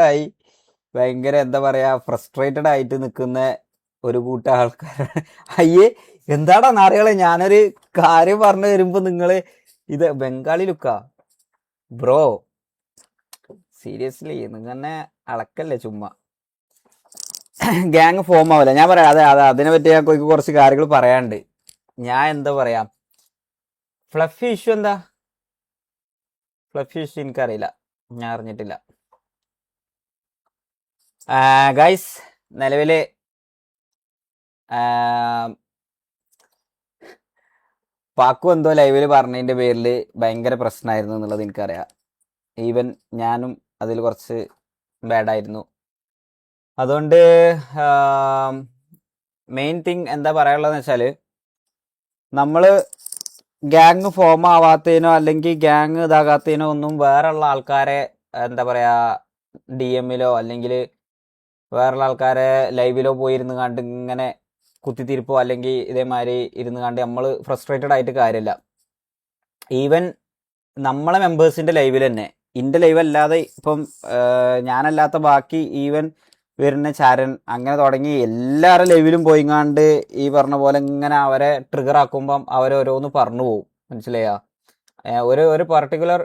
ആയി ഭയങ്കര എന്താ പറയാ ഫ്രസ്ട്രേറ്റഡ് ആയിട്ട് നിൽക്കുന്ന ഒരു കൂട്ടം ആൾക്കാരാണ്. അയ്യേ എന്താടാ നാറികളെ, ഞാനൊരു കാര്യം പറഞ്ഞു വരുമ്പോ നിങ്ങള് ഇത് ബംഗാളി ലുക്കാ ബ്രോ. സീരിയസ്ലി നിന്നെ അളക്കല്ലേ ചുമ്മാ. ഗ്യാങ് ഫോം ആവില്ല. ഞാൻ പറയാം, അതെ അതിനെ പറ്റി ഞാൻ കുറച്ച് കാര്യങ്ങൾ പറയാണ്ട്. ഞാൻ എന്താ പറയാ, ഫ്ലഫി ഇഷ്യൂ എന്താ? ഫ്ലഫി ഇഷ്യൂ എനിക്കറിയില്ല, ഞാൻ അറിഞ്ഞിട്ടില്ല. ഗൈസ്, നിലവില് പാക്കു എന്തോ ലൈവില് പറഞ്ഞതിന്റെ പേരിൽ ഭയങ്കര പ്രശ്നമായിരുന്നു എന്നുള്ളത് എനിക്കറിയാം. ഈവൻ ഞാനും അതിൽ കുറച്ച് ബാഡായിരുന്നു. അതുകൊണ്ട് മെയിൻ തിങ് എന്താ പറയാനുള്ളതെന്ന് വെച്ചാൽ, നമ്മൾ ഗ്യാങ് ഫോം ആവാത്തതിനോ അല്ലെങ്കിൽ ഗ്യാങ് ഇതാകാത്തതിനോ ഒന്നും വേറെയുള്ള ആൾക്കാരെ എന്താ പറയാ ഡി എമ്മിലോ അല്ലെങ്കിൽ വേറെയുള്ള ആൾക്കാരെ ലൈവിലോ പോയിരുന്ന് കണ്ട് ഇങ്ങനെ കുത്തിത്തിരിപ്പോ അല്ലെങ്കിൽ ഇതേമാതിരി ഇരുന്ന് കണ്ട് നമ്മൾ ഫ്രസ്ട്രേറ്റഡ് ആയിട്ട് കാര്യമില്ല. ഈവൻ നമ്മളെ മെമ്പേഴ്സിന്റെ ലൈവിൽ തന്നെ, ഇന്റെ ലൈവ് അല്ലാതെ ഇപ്പം ഞാനല്ലാത്ത ബാക്കി ഈവൻ വരുന്ന ചാരൻ അങ്ങനെ തുടങ്ങി എല്ലാവരുടെ ലൈവിലും പോയിങ്ങാണ്ട് ഈ പറഞ്ഞ പോലെ ഇങ്ങനെ അവരെ ട്രിഗർ ആക്കുമ്പം അവരോരോന്ന് പറഞ്ഞു പോകും. മനസ്സിലായാ? ഒരു പർട്ടിക്കുലർ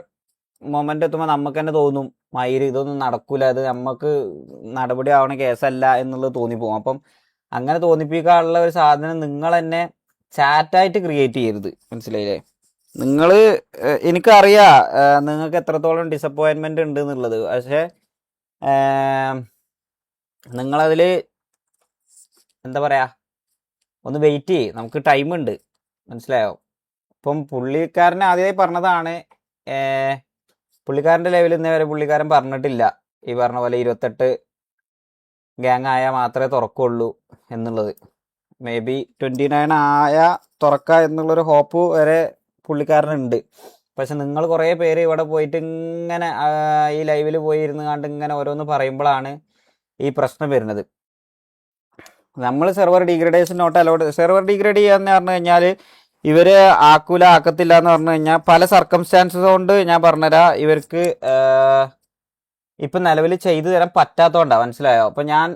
മൊമെന്റ് എത്തുമ്പോൾ നമുക്ക് തന്നെ തോന്നും മയിര് ഇതൊന്നും നടക്കൂല, ഇത് നമുക്ക് നടപടി ആവണ കേസല്ല എന്നുള്ളത് തോന്നിപ്പോകും. അപ്പം അങ്ങനെ തോന്നിപ്പിക്കാനുള്ള ഒരു സാധനം നിങ്ങൾ തന്നെ ചാറ്റായിട്ട് ക്രിയേറ്റ് ചെയ്യരുത്. മനസ്സിലായില്ലേ? നിങ്ങൾ എനിക്കറിയാ നിങ്ങൾക്ക് എത്രത്തോളം ഡിസപ്പോയിൻമെന്റ് ഉണ്ട് എന്നുള്ളത്. പക്ഷെ നിങ്ങളതിൽ എന്താ പറയാ, ഒന്ന് വെയിറ്റ് ചെയ്യ്, നമുക്ക് ടൈമുണ്ട്. മനസ്സിലായോ? ഇപ്പം പുള്ളിക്കാരനെ ആദ്യമായി പറഞ്ഞതാണ്, പുള്ളിക്കാരൻ്റെ ലെവലിൽ ഇന്നേ വരെ പുള്ളിക്കാരൻ പറഞ്ഞിട്ടില്ല ഈ പറഞ്ഞ പോലെ 28 ഗ്യാങ് ആയാൽ മാത്രമേ തുറക്കുള്ളൂ എന്നുള്ളത്. മേ ബി 29 ആയാൽ തുറക്കുക എന്നുള്ളൊരു ഹോപ്പ് വരെ പുള്ളിക്കാരനുണ്ട്. പക്ഷെ നിങ്ങൾ കുറേ പേര് ഇവിടെ പോയിട്ട് ഇങ്ങനെ ഈ ലൈവിൽ പോയി ഇരുന്ന് കണ്ട് ഇങ്ങനെ ഓരോന്ന് പറയുമ്പോഴാണ് ഈ പ്രശ്നം വരുന്നത്. നമ്മൾ server degradation not allowed. Server degrade ചെയ്യാന്ന് പറഞ്ഞു കഴിഞ്ഞാൽ ഇവര് ആക്കത്തില്ല എന്ന് പറഞ്ഞു കഴിഞ്ഞാൽ പല സർക്കംസ്റ്റാൻസസ് കൊണ്ട് ഞാൻ പറഞ്ഞുതരാം. ഇവർക്ക് ഇപ്പം നിലവിൽ ചെയ്തു തരാൻ പറ്റാത്തതുകൊണ്ടാണ്. മനസ്സിലായോ? അപ്പം ഞാൻ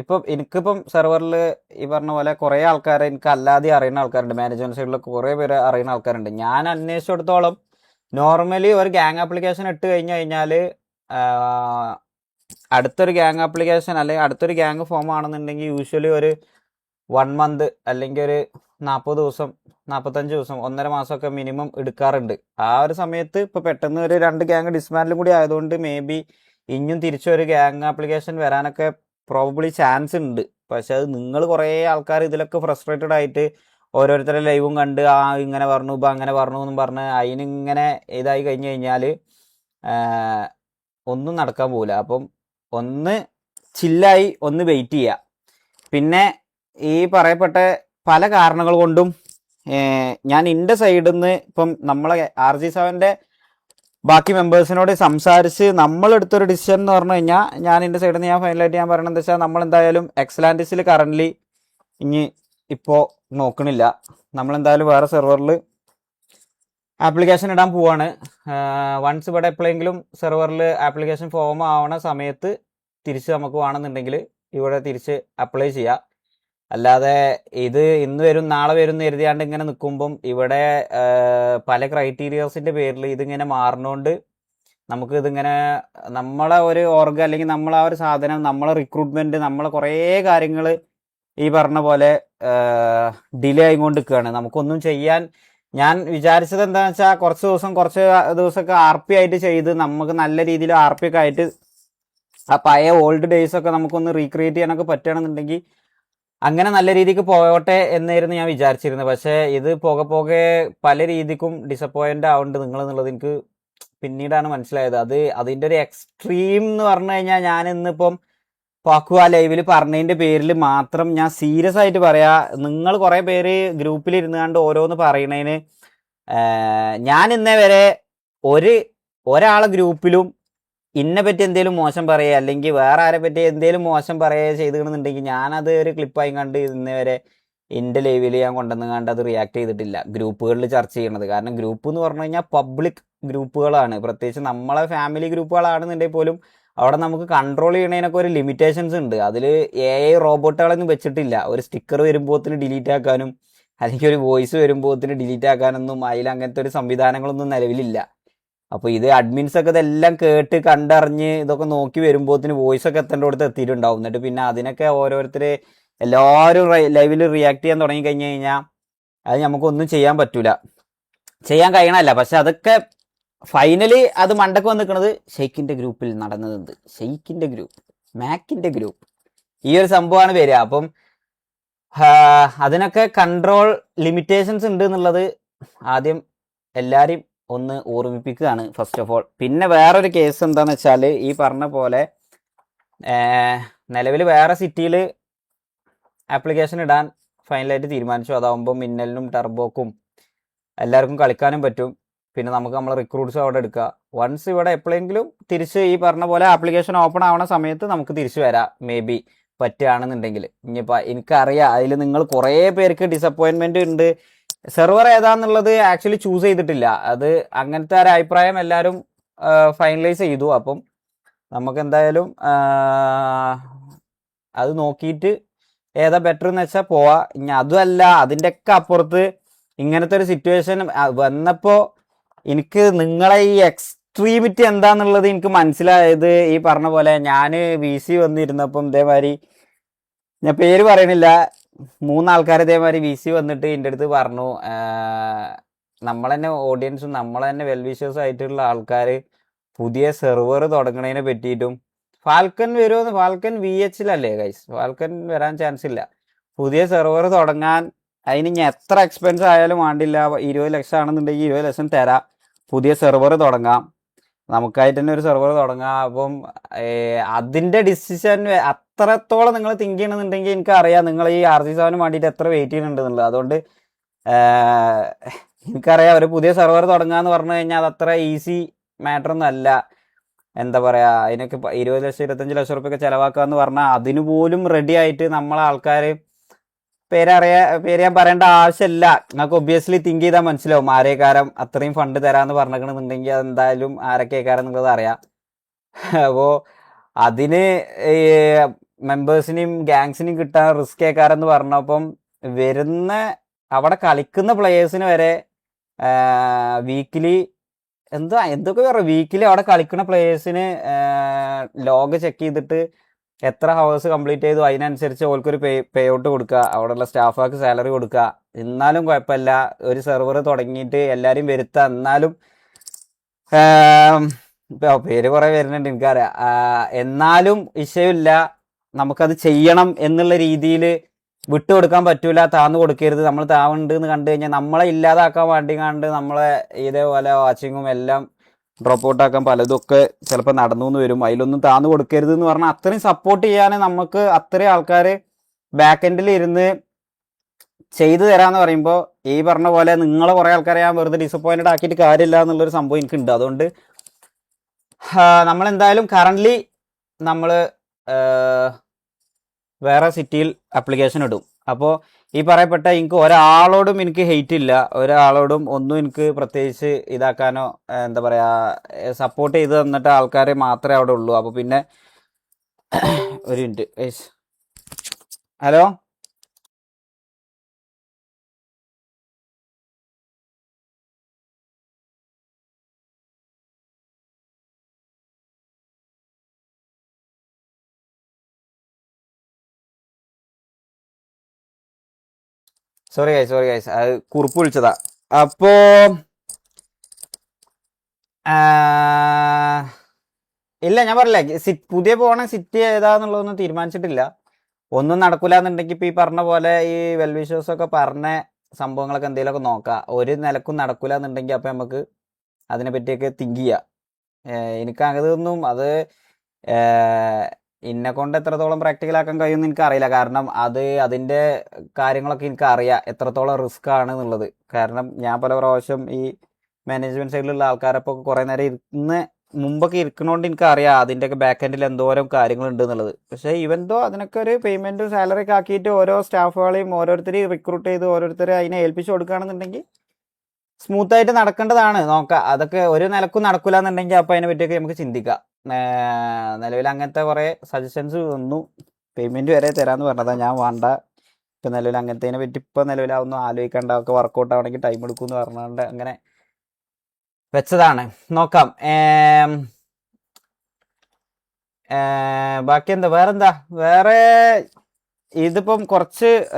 ഇപ്പം എനിക്കിപ്പം സെർവറിൽ ഈ പറഞ്ഞ പോലെ കുറേ ആൾക്കാരെ എനിക്ക് അല്ലാതെ അറിയുന്ന ആൾക്കാരുണ്ട്. മാനേജ്മെന്റ് സൈഡിലൊക്കെ കുറേ പേര് അറിയുന്ന ആൾക്കാരുണ്ട്. ഞാൻ അന്വേഷിച്ചിടത്തോളം നോർമലി ഒരു ഗ്യാങ് ആപ്ലിക്കേഷൻ ഇട്ട് കഴിഞ്ഞാൽ അടുത്തൊരു ഗ്യാങ് ആപ്ലിക്കേഷൻ അല്ലെങ്കിൽ അടുത്തൊരു ഗ്യാങ് ഫോം ആണെന്നുണ്ടെങ്കിൽ യൂഷ്വലി ഒരു 1 മന്ത് അല്ലെങ്കിൽ ഒരു 40 ദിവസം 45 ദിവസം 1.5 മാസമൊക്കെ മിനിമം എടുക്കാറുണ്ട്. ആ ഒരു സമയത്ത് ഇപ്പോൾ പെട്ടെന്ന് ഒരു 2 ഗ്യാങ് ഡിസ്മാൻഡിലും കൂടി ആയതുകൊണ്ട് മേ ബി ഇനിയും തിരിച്ചൊരു ഗ്യാങ് ആപ്ലിക്കേഷൻ വരാനൊക്കെ പ്രോബബ്ലി ചാൻസ് ഉണ്ട്. പക്ഷെ അത് നിങ്ങൾ കുറേ ആൾക്കാർ ഇതിലൊക്കെ ഫ്രസ്ട്രേറ്റഡ് ആയിട്ട് ഓരോരുത്തരുടെ ലൈവും കണ്ട് ഇങ്ങനെ പറഞ്ഞു ഇപ്പം അങ്ങനെ പറഞ്ഞു എന്നും പറഞ്ഞ് അതിനിങ്ങനെ ഇതായി കഴിഞ്ഞ് കഴിഞ്ഞാൽ ഒന്നും നടക്കാൻ പോകില്ല. അപ്പം ഒന്ന് ചില്ലായി ഒന്ന് വെയിറ്റ് ചെയ്യുക. പിന്നെ ഈ പറയപ്പെട്ട പല കാരണങ്ങൾ കൊണ്ടും ഞാൻ എൻ്റെ സൈഡിൽ നിന്ന് ഇപ്പം നമ്മളെ RG7 ബാക്കി മെമ്പേഴ്സിനോട് സംസാരിച്ച് നമ്മളെടുത്തൊരു ഡിസിഷൻ എന്ന് പറഞ്ഞു കഴിഞ്ഞാൽ, ഞാൻ എൻ്റെ സൈഡിൽ നിന്ന് ഞാൻ ഫൈനലായിട്ട് ഞാൻ പറയണത് എന്താ വെച്ചാൽ, നമ്മളെന്തായാലും എക്സലാൻറ്റിസിൽ കറൻ്റ്ലി ഇനി ഇപ്പോൾ നോക്കണില്ല. നമ്മളെന്തായാലും വേറെ സെർവറിൽ ആപ്ലിക്കേഷൻ ഇടാൻ പോവാണ്. വൺസ് ഇവിടെ എപ്പോഴെങ്കിലും സെർവറിൽ ആപ്ലിക്കേഷൻ ഫോം ആവണ സമയത്ത് തിരിച്ച് നമുക്ക് വേണമെന്നുണ്ടെങ്കിൽ ഇവിടെ തിരിച്ച് അപ്ലൈ ചെയ്യാം. അല്ലാതെ ഇത് ഇന്ന് വരും നാളെ വരും എന്ന് എഴുതിയാണ്ട് ഇങ്ങനെ നിൽക്കുമ്പം ഇവിടെ പല ക്രൈറ്റീരിയാസിൻ്റെ പേരിൽ ഇതിങ്ങനെ മാറുന്നതുകൊണ്ട് നമുക്ക് ഇതിങ്ങനെ നമ്മളെ ഒരു ഓർഗ അല്ലെങ്കിൽ നമ്മളെ ഒരു സാധനം, നമ്മളെ റിക്രൂട്ട്മെൻറ്റ്, നമ്മളെ കുറേ കാര്യങ്ങൾ ഈ പറഞ്ഞ പോലെ ഡിലേ ആയിക്കൊണ്ട് നിൽക്കുകയാണ്. നമുക്കൊന്നും ചെയ്യാൻ ഞാൻ വിചാരിച്ചത് എന്താണെന്ന് വെച്ചാൽ കുറച്ച് ദിവസമൊക്കെ RP ആയിട്ട് ചെയ്ത് നമുക്ക് നല്ല രീതിയിൽ RP ഒക്കെ ആയിട്ട് ആ പഴയ ഓൾഡ് ഡേയ്സ് ഒക്കെ നമുക്കൊന്ന് റീക്രിയേറ്റ് ചെയ്യാനൊക്കെ പറ്റുകയാണെന്നുണ്ടെങ്കിൽ അങ്ങനെ നല്ല രീതിക്ക് പോകട്ടെ എന്നായിരുന്നു ഞാൻ വിചാരിച്ചിരുന്നത്. പക്ഷേ ഇത് പോകെ പല രീതിക്കും ഡിസപ്പോയിൻ്റ് ആവുന്നുണ്ട് നിങ്ങൾ എന്നുള്ളത് എനിക്ക് പിന്നീടാണ് മനസ്സിലായത്. അതിൻ്റെ ഒരു എക്സ്ട്രീം എന്ന് പറഞ്ഞു കഴിഞ്ഞാൽ, ഞാൻ ഇന്നിപ്പം പാക്കു ആ ലൈവിൽ പറഞ്ഞതിൻ്റെ പേരിൽ മാത്രം ഞാൻ സീരിയസ് ആയിട്ട് പറയാ, നിങ്ങൾ കുറേ പേര് ഗ്രൂപ്പിൽ ഇരുന്നുകൊണ്ട് ഓരോന്ന് പറയണതിന് ഞാൻ ഇന്നേ വരെ ഒരാളെ ഗ്രൂപ്പിലും ഇന്നെ പറ്റി എന്തെങ്കിലും മോശം പറയുക അല്ലെങ്കിൽ വേറെ ആരെ പറ്റി എന്തെങ്കിലും മോശം പറയുക ചെയ്തിട്ടുണ്ടെങ്കിൽ ഞാനത് ഒരു ക്ലിപ്പായി കണ്ട് ഇന്നേ വരെ എൻ്റെ ലൈവിൽ ഞാൻ കൊണ്ടുവന്നുകൊണ്ട് അത് റിയാക്ട് ചെയ്തിട്ടില്ല. ഗ്രൂപ്പുകളിൽ ചർച്ച ചെയ്യണത്, കാരണം ഗ്രൂപ്പ് എന്ന് പറഞ്ഞു കഴിഞ്ഞാൽ പബ്ലിക് ഗ്രൂപ്പുകളാണ്. പ്രത്യേകിച്ച് നമ്മളെ ഫാമിലി ഗ്രൂപ്പുകളാണെന്നുണ്ടെങ്കിൽ പോലും അവിടെ നമുക്ക് കൺട്രോൾ ചെയ്യണതിനൊക്കെ ഒരു ലിമിറ്റേഷൻസ് ഉണ്ട്. അതിൽ AI റോബോട്ടുകളൊന്നും വെച്ചിട്ടില്ല. ഒരു സ്റ്റിക്കർ വരുമ്പോഴത്തിന് ഡിലീറ്റ് ആക്കാനും അല്ലെങ്കിൽ ഒരു വോയിസ് വരുമ്പോഴത്തിന് ഡിലീറ്റ് ആക്കാനൊന്നും അതിൽ അങ്ങനത്തെ ഒരു സംവിധാനങ്ങളൊന്നും നിലവിലില്ല. അപ്പോൾ ഇത് അഡ്മിൻസ് ഒക്കെ ഇതെല്ലാം കേട്ട് കണ്ടറിഞ്ഞ് ഇതൊക്കെ നോക്കി വരുമ്പോഴത്തിന് വോയിസ് ഒക്കെ എത്തേണ്ടടുത്ത് എത്തിയിട്ടുണ്ടാവും. എന്നിട്ട് പിന്നെ അതിനൊക്കെ ഓരോരുത്തർ എല്ലാവരും ലൈവിൽ റിയാക്ട് ചെയ്യാൻ തുടങ്ങി കഴിഞ്ഞ് കഴിഞ്ഞാൽ അത് നമുക്കൊന്നും ചെയ്യാൻ പറ്റൂല, ചെയ്യാൻ കഴിയണമല്ല. പക്ഷെ അതൊക്കെ ഫൈനലി അത് മണ്ടക്ക് വന്നിരിക്കുന്നത് ഷെയ്ഖിന്റെ ഗ്രൂപ്പിൽ നടന്നത്. ഷെയ്ഖിന്റെ ഗ്രൂപ്പ്, മാക്കിന്റെ ഗ്രൂപ്പ്, ഈ ഒരു സംഭവമാണ് വരിക. അപ്പം അതിനൊക്കെ കൺട്രോൾ ലിമിറ്റേഷൻസ് ഉണ്ട് എന്നുള്ളത് ആദ്യം എല്ലാവരെയും ഒന്ന് ഓർമ്മിപ്പിക്കുകയാണ് ഫസ്റ്റ് ഓഫ് ഓൾ. പിന്നെ വേറൊരു കേസ് എന്താണെന്ന് വെച്ചാൽ ഈ പറഞ്ഞ പോലെ നിലവിൽ വേറെ സിറ്റിയിൽ ആപ്ലിക്കേഷൻ ഇടാൻ ഫൈനലായിട്ട് തീരുമാനിച്ചു. അതാവുമ്പോൾ മിന്നലിനും ടർബോക്കും എല്ലാവർക്കും കളിക്കാനും പറ്റും. പിന്നെ നമുക്ക് നമ്മൾ റിക്രൂട്ട്സ് അവിടെ എടുക്കുക. വൺസ് ഇവിടെ എപ്പോഴെങ്കിലും തിരിച്ച് ഈ പറഞ്ഞ പോലെ ആപ്ലിക്കേഷൻ ഓപ്പൺ ആവണ സമയത്ത് നമുക്ക് തിരിച്ചു വരാം, മേ ബി പറ്റുകയാണെന്നുണ്ടെങ്കിൽ. ഇനിയിപ്പോൾ എനിക്കറിയാം അതിൽ നിങ്ങൾ കുറേ പേർക്ക് ഡിസപ്പോയിൻമെൻറ്റ് ഉണ്ട്. സെർവർ ഏതാന്നുള്ളത് ആക്ച്വലി ചൂസ് ചെയ്തിട്ടില്ല. അത് അങ്ങനത്തെ ഒരു അഭിപ്രായം എല്ലാവരും ഫൈനലൈസ് ചെയ്തു. അപ്പം നമുക്ക് എന്തായാലും അത് നോക്കിയിട്ട് ഏതാ ബെറ്റർ എന്ന് വെച്ചാൽ പോവാ. ഇനി അതുമല്ല അതിൻ്റെയൊക്കെ അപ്പുറത്ത് ഇങ്ങനത്തെ ഒരു സിറ്റുവേഷൻ വന്നപ്പോൾ എനിക്ക് നിങ്ങളെ ഈ എക്സ്ട്രീമിറ്റി എന്താന്നുള്ളത് എനിക്ക് മനസ്സിലായത് ഈ പറഞ്ഞ പോലെ ഞാൻ VC വന്നിരുന്നപ്പം ഇതേമാതിരി, ഞാൻ പേര് പറയണില്ല, 3 ആൾക്കാർ ഇതേമാതിരി VC വന്നിട്ട് എൻ്റെ അടുത്ത് പറഞ്ഞു, നമ്മൾ തന്നെ ഓഡിയൻസും നമ്മൾ തന്നെ വെൽവിഷേഴ്സും ആയിട്ടുള്ള ആൾക്കാർ പുതിയ സെർവർ തുടങ്ങണതിനെ പറ്റിയിട്ടും ഫാൽക്കൺ വരുമോ, ഫാൽക്കൺ VHലല്ലേ ഗൈസ്, ഫാൽക്കൺ വരാൻ ചാൻസ് ഇല്ല. പുതിയ സെർവർ തുടങ്ങാൻ അതിന് ഇനി എത്ര എക്സ്പെൻസ് ആയാലും വേണ്ടില്ല, 20 ലക്ഷം ആണെന്നുണ്ടെങ്കിൽ 20 ലക്ഷം തരാം, പുതിയ സെർവർ തുടങ്ങാം, നമുക്കായിട്ട് തന്നെ ഒരു സെർവർ തുടങ്ങാം. അപ്പം അതിൻ്റെ ഡിസിഷൻ അത്രത്തോളം നിങ്ങൾ തിങ്ക് ചെയ്യണമെന്നുണ്ടെങ്കിൽ എനിക്കറിയാം നിങ്ങൾ ഈ RC7 വേണ്ടിയിട്ട് എത്ര വെയിറ്റ് ചെയ്യുന്നുണ്ടെന്നുള്ളത്. അതുകൊണ്ട് എനിക്കറിയാം ഒരു പുതിയ സെർവർ തുടങ്ങാന്ന് പറഞ്ഞു കഴിഞ്ഞാൽ അത് അത്ര ഈസി മാറ്റർ ഒന്നും അല്ല. എന്താ പറയുക, അതിനൊക്കെ 20 ലക്ഷം 25 ലക്ഷം റുപ്യൊക്കെ ചിലവാക്കാന്ന് പറഞ്ഞാൽ അതിന് പോലും റെഡി ആയിട്ട് നമ്മളെ ആൾക്കാർ, പേര് ഞാൻ പറയേണ്ട ആവശ്യമില്ല, നിങ്ങൾക്ക് ഒബ്വിയസ്ലി തിങ്ക് ചെയ്താൽ മനസ്സിലാവും ആരേക്കാരം അത്രയും ഫണ്ട് തരാമെന്ന് പറഞ്ഞിട്ടുണ്ടെന്നുണ്ടെങ്കിൽ അതെന്തായാലും ആരൊക്കെക്കാരം എന്നുള്ളത് അറിയാം. അപ്പോൾ അതിന് മെമ്പേഴ്സിനെയും ഗാങ്സിനെയും കിട്ടാൻ റിസ്ക് ഏക്കാരെന്ന് പറഞ്ഞപ്പം വരുന്ന അവിടെ കളിക്കുന്ന പ്ലെയേഴ്സിന് വരെ വീക്കിലി എന്തൊക്കെ പറയാം, വീക്കിലി അവിടെ കളിക്കുന്ന പ്ലെയേഴ്സിന് ലോഗ് ചെക്ക് ചെയ്തിട്ട് എത്ര ഹവേഴ്സ് കംപ്ലീറ്റ് ചെയ്തു അതിനനുസരിച്ച് ഓൾക്കൊരു പേ ഔട്ട് കൊടുക്കുക, അവിടെയുള്ള സ്റ്റാഫുകാർക്ക് സാലറി കൊടുക്കുക. എന്നാലും കുഴപ്പമില്ല, ഒരു സെർവർ തുടങ്ങിയിട്ട് എല്ലാവരും വരുത്തുക. എന്നാലും പേര് കുറേ വരുന്നുണ്ട് എനിക്കറിയാം, എന്നാലും വിഷയമില്ല, നമുക്കത് ചെയ്യണം എന്നുള്ള രീതിയിൽ വിട്ടുകൊടുക്കാൻ പറ്റൂല, താന്നു കൊടുക്കരുത്. നമ്മൾ താവുണ്ട് എന്ന് കണ്ടു കഴിഞ്ഞാൽ നമ്മളെ ഇല്ലാതാക്കാൻ വേണ്ടി കണ്ട് നമ്മളെ ഇതേപോലെ വാച്ചിങ്ങും എല്ലാം ഡ്രോപ്പ് ഔട്ട് ആക്കാൻ പലതൊക്കെ ചിലപ്പോൾ നടന്നു എന്ന് വരും. അതിലൊന്നും താന്നു കൊടുക്കരുത് എന്ന് പറഞ്ഞാൽ അത്രയും സപ്പോർട്ട് ചെയ്യാൻ നമുക്ക് അത്രയും ആൾക്കാർ ബാക്ക് എൻഡിൽ ഇരുന്ന് ചെയ്തു തരാമെന്ന് പറയുമ്പോൾ ഈ പറഞ്ഞ പോലെ നിങ്ങളെ കുറേ ആൾക്കാരെ ഞാൻ വെറുതെ ഡിസപ്പോയിൻറ്റഡ് ആക്കിയിട്ട് കാര്യമില്ല എന്നുള്ളൊരു സംഭവം എനിക്കുണ്ട്. അതുകൊണ്ട് നമ്മളെന്തായാലും കറൻ്റ്ലി നമ്മൾ വേറെ സിറ്റിയിൽ ആപ്ലിക്കേഷൻ ഇടും. അപ്പോൾ ഈ പറയപ്പെട്ട എനിക്ക് ഒരാളോടും എനിക്ക് ഹെയ്റ്റ് ഇല്ല, ഒരാളോടും ഒന്നും എനിക്ക് പ്രത്യേകിച്ച് ഇതാക്കാനോ എന്താ പറയുക സപ്പോർട്ട് ചെയ്ത് തന്നിട്ട് ആൾക്കാരെ മാത്രമേ അവിടെ ഉള്ളൂ. അപ്പോൾ പിന്നെ ഒരു മിനിറ്റ്, ഹലോ സോറി ഗൈസ് അത് കുറിപ്പ് വിളിച്ചതാ. അപ്പോ ഇല്ല ഞാൻ പറഞ്ഞില്ല പുതിയ പോണ സിറ്റി ഏതാന്നുള്ളതൊന്നും തീരുമാനിച്ചിട്ടില്ല. ഒന്നും നടക്കൂല എന്നുണ്ടെങ്കിൽ ഇപ്പം ഈ പറഞ്ഞ പോലെ ഈ വെൽവിഷേഴ്സൊക്കെ പറഞ്ഞ സംഭവങ്ങളൊക്കെ എന്തെങ്കിലുമൊക്കെ നോക്കാം. ഒരു നിലക്കും നടക്കൂല എന്നുണ്ടെങ്കിൽ അപ്പം നമുക്ക് അതിനെ പറ്റിയൊക്കെ തിങ്ക് ചെയ്യാം. എനിക്ക് അതൊന്നും അത് എന്നെ കൊണ്ട് എത്രത്തോളം പ്രാക്ടിക്കലാക്കാൻ കഴിയുമെന്ന് എനിക്കറിയില്ല. കാരണം അതിൻ്റെ കാര്യങ്ങളൊക്കെ എനിക്കറിയാം എത്രത്തോളം റിസ്ക് ആണ് എന്നുള്ളത്. കാരണം ഞാൻ പല പ്രാവശ്യം ഈ മാനേജ്മെൻറ്റ് സൈഡിലുള്ള ആൾക്കാരപ്പോൾ കുറേ നേരം മുമ്പൊക്കെ ഇരിക്കണോണ്ട് എനിക്കറിയാം അതിൻ്റെയൊക്കെ ബാക്ക് എൻഡിൽ എന്തോരം കാര്യങ്ങളുണ്ട് എന്നുള്ളത്. പക്ഷേ ഇവന്തോ അതിനൊക്കെ ഒരു പേയ്മെൻറ്റും സാലറി ഒക്കെ ആക്കിയിട്ട് ഓരോ സ്റ്റാഫുകളെയും ഓരോരുത്തരെയും റിക്രൂട്ട് ചെയ്ത് ഓരോരുത്തരെ അതിനെ ഏൽപ്പിച്ച് കൊടുക്കുകയാണെന്നുണ്ടെങ്കിൽ സ്മൂത്തായിട്ട് നടക്കേണ്ടതാണ്. നോക്കാം, അതൊക്കെ ഒരു നിലക്കും നടക്കില്ല എന്നുണ്ടെങ്കിൽ അപ്പോൾ അതിനെ പറ്റിയൊക്കെ നമുക്ക് ചിന്തിക്കാം. നിലവിൽ അങ്ങനത്തെ കുറേ സജഷൻസ് വന്നു. പേയ്മെൻറ്റ് വരെ തരാമെന്ന് പറഞ്ഞതാണ്. ഞാൻ വേണ്ട, ഇപ്പം നിലവിൽ അങ്ങനത്തേനെ പറ്റി ഇപ്പം നിലവിലാവുന്നു ആലോചിക്കേണ്ട, ഒക്കെ വർക്കൗട്ട് ആവണമെങ്കിൽ ടൈം എടുക്കുമെന്ന് പറഞ്ഞുകൊണ്ട് അങ്ങനെ വെച്ചതാണ്. നോക്കാം. ബാക്കി എന്താ വേറെ ഇതിപ്പം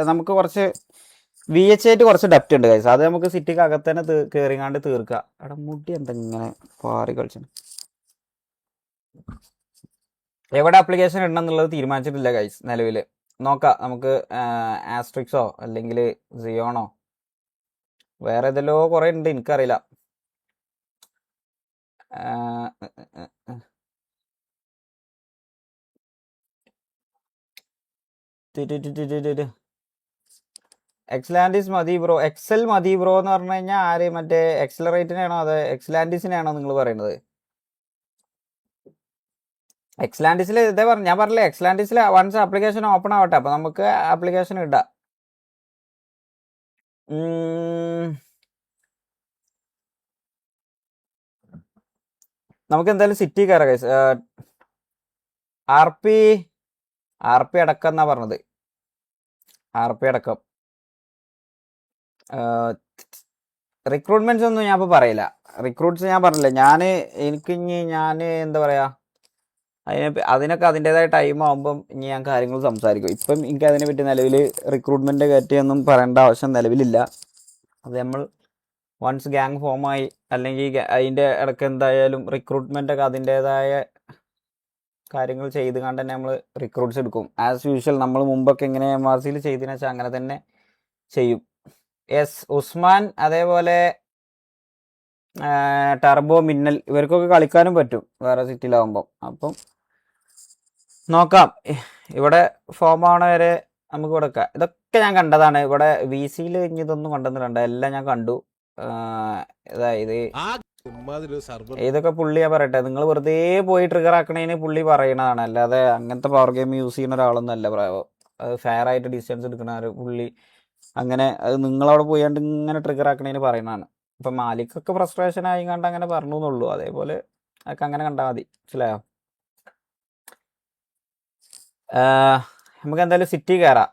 നമുക്ക് കുറച്ച് VH ആയിട്ട് കുറച്ച് ഡെപ്റ്റ് ഉണ്ട് കൈസ്. അത് നമുക്ക് സിറ്റിക്ക് അകത്ത് തന്നെ കയറിങ്ങാണ്ട് തീർക്കാം. അവിടെ മുടി എന്താ ഇങ്ങനെ പാറി കളിച്ചു. എവിടെ ആപ്ലിക്കേഷൻ ഇടണമെന്നുള്ളത് തീരുമാനിച്ചിട്ടില്ല ഗൈസ് നിലവിൽ. നോക്കാം, നമുക്ക് ആസ്ട്രിക്സോ അല്ലെങ്കിൽ സിയോണോ വേറെ ഏതെല്ലോ കുറേ ഉണ്ട്, എനിക്കറിയില്ല. എക്സലാൻഡിസ് മതി ബ്രോ, എക്സൽ മതി ബ്രോ എന്ന് പറഞ്ഞു കഴിഞ്ഞാൽ ആര്, മറ്റേ എക്സലറേറ്റിനാണോ അതോ എക്സലാൻഡിസിനാണോ നിങ്ങൾ പറയുന്നത്? എക്സലാൻഡിസിൽ ഇതേ ഞാൻ പറഞ്ഞില്ലേ, എക്സലാൻഡിസിൽ വൺസ് ആപ്ലിക്കേഷൻ ഓപ്പൺ ആവട്ടെ, അപ്പം നമുക്ക് ആപ്ലിക്കേഷൻ ഇടാം. നമുക്ക് എന്തായാലും സിറ്റി കയറാം ഗൈസ്. ആർ പി അടക്കം എന്നാ പറഞ്ഞത്, RP അടക്കം. റിക്രൂട്ട്മെന്റ്സ് ഒന്നും ഞാൻ ഇപ്പോൾ പറയില്ല. റിക്രൂട്ട്സ് ഞാൻ പറഞ്ഞില്ല, ഞാൻ എന്താ പറയുക, അതിനൊക്കെ അതിൻ്റെതായ ടൈം ആകുമ്പം ഇനി ഞാൻ കാര്യങ്ങൾ സംസാരിക്കും. ഇപ്പം എനിക്ക് അതിനെ പറ്റി നിലവിൽ റിക്രൂട്ട്മെൻറ്റ് കയറ്റിയൊന്നും പറയേണ്ട ആവശ്യം നിലവിലില്ല. അത് നമ്മൾ വൺസ് ഗ്യാങ് ഫോമായി അല്ലെങ്കിൽ അതിൻ്റെ ഇടയ്ക്ക് എന്തായാലും റിക്രൂട്ട്മെൻറ്റൊക്കെ അതിൻ്റെതായ കാര്യങ്ങൾ ചെയ്ത് കണ്ട് തന്നെ നമ്മൾ റിക്രൂട്ട്സ് എടുക്കും. ആസ് യൂഷ്വൽ നമ്മൾ മുമ്പൊക്കെ എങ്ങനെ MRCയിൽ ചെയ്തതെന്ന് വെച്ചാൽ അങ്ങനെ തന്നെ ചെയ്യും. ഉസ്മാൻ അതേപോലെ ടർബോ, മിന്നൽ ഇവർക്കൊക്കെ കളിക്കാനും പറ്റും വേറെ സിറ്റിയിലാവുമ്പം. അപ്പം നോക്കാം, ഇവിടെ ഫോം ആവണ വരെ നമുക്ക് കൊടുക്കാം. ഇതൊക്കെ ഞാൻ കണ്ടതാണ്. ഇവിടെ VCയിൽ ഇനി ഇതൊന്നും കണ്ടെന്നിട്ടുണ്ട്, എല്ലാം ഞാൻ കണ്ടു. അതായത് ഇതൊക്കെ പുള്ളി ഞാൻ പറയട്ടെ, നിങ്ങൾ വെറുതെ പോയി ട്രിഗർ ആക്കണേന് പുള്ളി പറയണതാണ്, അല്ലാതെ അങ്ങനത്തെ പവർ ഗെയിം യൂസ് ചെയ്യുന്ന ഒരാളൊന്നും അല്ല. അത് ഫെയർ ആയിട്ട് ഡിസിഷൻസ് എടുക്കണ ഒരു പുള്ളി അങ്ങനെ അത് നിങ്ങളവിടെ പോയാണ്ട് ഇങ്ങനെ ട്രിഗർ ആക്കണേന് പറയുന്നതാണ്. ഇപ്പം മാലിക്കൊക്കെ ഫ്രസ്ട്രേഷൻ ആയി കണ്ട് അങ്ങനെ പറഞ്ഞു എന്നുള്ളൂ. അതേപോലെ അതൊക്കെ അങ്ങനെ കണ്ടാൽ മതി, മനസ്സിലായോ? നമുക്ക് എന്തായാലും സിറ്റി കയറാം.